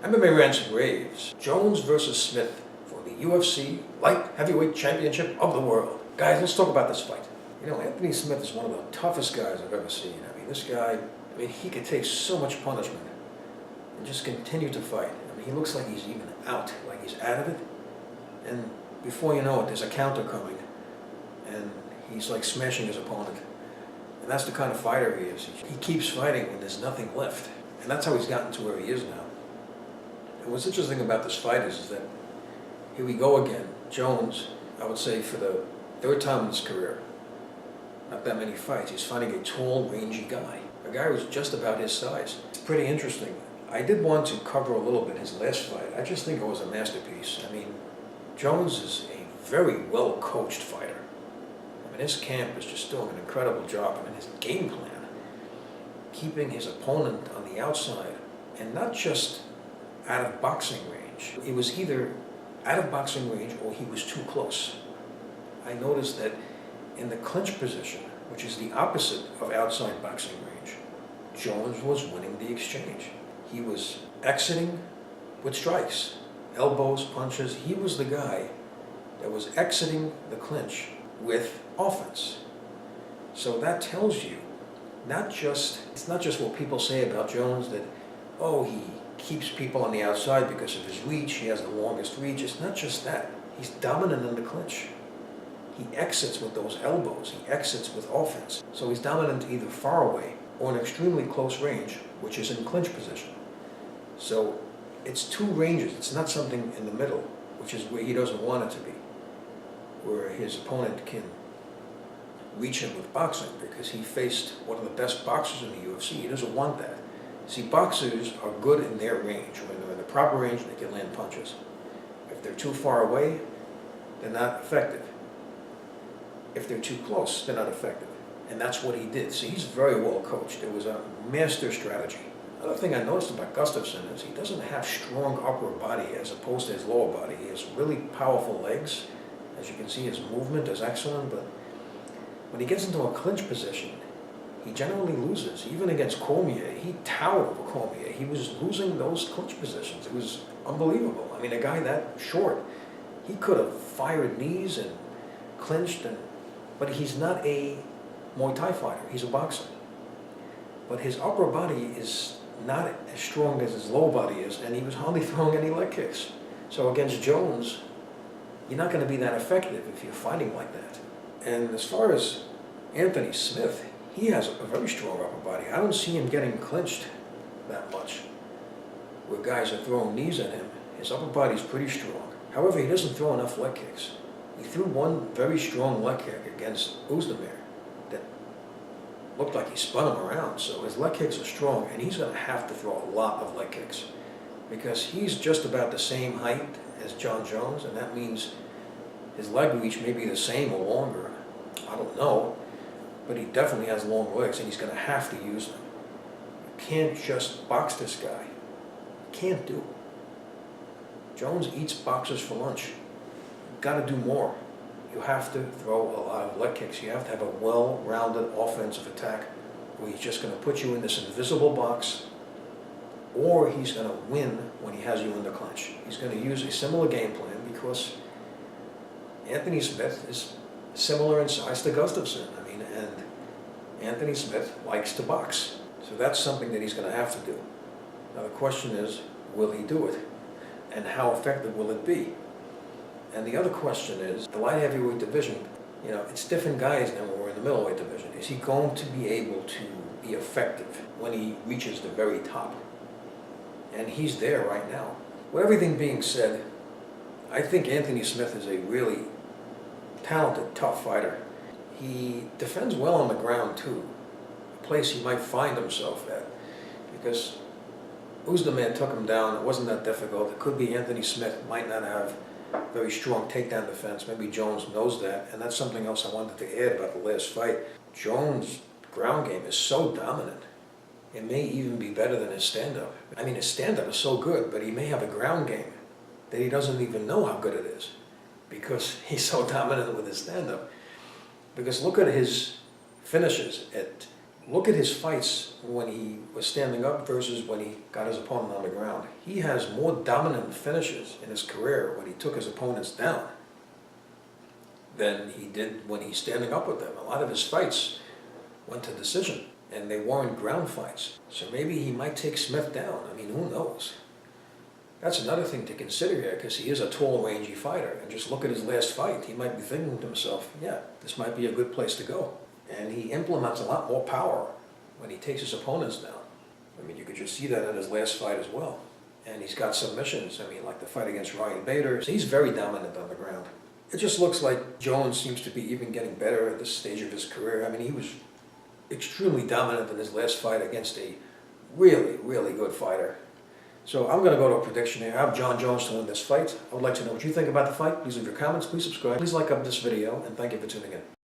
MMA rants and raves. Jones versus Smith for the UFC light heavyweight championship of the world. Guys, let's talk about this fight. You know, Anthony Smith is one of the toughest guys I've ever seen. I mean, this guy, he could take so much punishment and just continue to fight. I mean, he looks like he's even out, like he's out of it. And before you know it, there's a counter coming, and he's like smashing his opponent. And that's the kind of fighter he is. He keeps fighting when there's nothing left. And that's how he's gotten to where he is now. And what's interesting about this fight is that here we go again. Jones, I would say for the third time in his career, not that many fights, he's fighting a tall, rangy guy. A guy who's just about his size. It's pretty interesting. I did want to cover a little bit his last fight. I just think it was a masterpiece. I mean, Jones is a very well-coached fighter. I mean, his camp is just doing an incredible job. I mean, his game plan, keeping his opponent on the outside, and not just out of boxing range. He was either out of boxing range or he was too close. I noticed that in the clinch position, which is the opposite of outside boxing range, Jones was winning the exchange. He was exiting with strikes, elbows, punches. He was the guy that was exiting the clinch with offense. So that tells you, it's not just what people say about Jones that, oh, he keeps people on the outside because of his reach, he has the longest reach. It's not just that. He's dominant in the clinch. He exits with those elbows. He exits with offense. So he's dominant either far away or in extremely close range, which is in clinch position. So it's two ranges. It's not something in the middle, which is where he doesn't want it to be, where his opponent can reach him with boxing because he faced one of the best boxers in the UFC. He doesn't want that. See, boxers are good in their range. When they're in the proper range, they can land punches. If they're too far away, they're not effective. If they're too close, they're not effective. And that's what he did. See, he's very well coached. It was a master strategy. Another thing I noticed about Gustafsson is he doesn't have strong upper body as opposed to his lower body. He has really powerful legs. As you can see, his movement is excellent, but when he gets into a clinch position, he generally loses. Even against Cormier, he towered over Cormier. He was losing those clinch positions. It was unbelievable. I mean, a guy that short, he could have fired knees and clinched, but he's not a Muay Thai fighter. He's a boxer. But his upper body is not as strong as his lower body is, and he was hardly throwing any leg kicks. So against Jones, you're not going to be that effective if you're fighting like that. And as far as Anthony Smith, he has a very strong upper body. I don't see him getting clinched that much, where guys are throwing knees at him. His upper body's pretty strong. However, he doesn't throw enough leg kicks. He threw one very strong leg kick against Uzdemir that looked like he spun him around. So his leg kicks are strong, and he's going to have to throw a lot of leg kicks because he's just about the same height as John Jones, and that means his leg reach may be the same or longer. I don't know, but he definitely has long legs, and he's going to have to use them. You can't just box this guy. You can't do it. Jones eats boxers for lunch. You've got to do more. You have to throw a lot of leg kicks. You have to have a well-rounded offensive attack where he's just going to put you in this invisible box, or he's going to win when he has you in the clinch. He's going to use a similar game plan because Anthony Smith is similar in size to Gustafsson. I mean, and Anthony Smith likes to box. So that's something that he's going to have to do. Now the question is, will he do it? And how effective will it be? And the other question is, the light heavyweight division, you know, it's different guys than when we're in the middleweight division. Is he going to be able to be effective when he reaches the very top? And he's there right now. With everything being said, I think Anthony Smith is a really talented, tough fighter. He defends well on the ground too, a place he might find himself at, because Uzdemir took him down. It wasn't that difficult. It could be Anthony Smith might not have very strong takedown defense. Maybe Jones knows that, and that's something else I wanted to add about the last fight. Jones' ground game is so dominant. It may even be better than his stand-up. I mean, his stand-up is so good, but he may have a ground game that he doesn't even know how good it is because he's so dominant with his stand-up. Because look at his finishes at Look at his fights when he was standing up versus when he got his opponent on the ground. He has more dominant finishes in his career when he took his opponents down than he did when he's standing up with them. A lot of his fights went to decision, and they weren't ground fights. So maybe he might take Smith down. I mean, who knows? That's another thing to consider here, because he is a tall, rangy fighter. And just look at his last fight. He might be thinking to himself, yeah, this might be a good place to go. And he implements a lot more power when he takes his opponents down. I mean, you could just see that in his last fight as well. And he's got submissions. I mean, like the fight against Ryan Bader. So he's very dominant on the ground. It just looks like Jones seems to be even getting better at this stage of his career. I mean, he was extremely dominant in his last fight against a really, really good fighter. So I'm going to go to a prediction here. I have John Jones to win this fight. I would like to know what you think about the fight. Please leave your comments. Please subscribe. Please like up this video. And thank you for tuning in.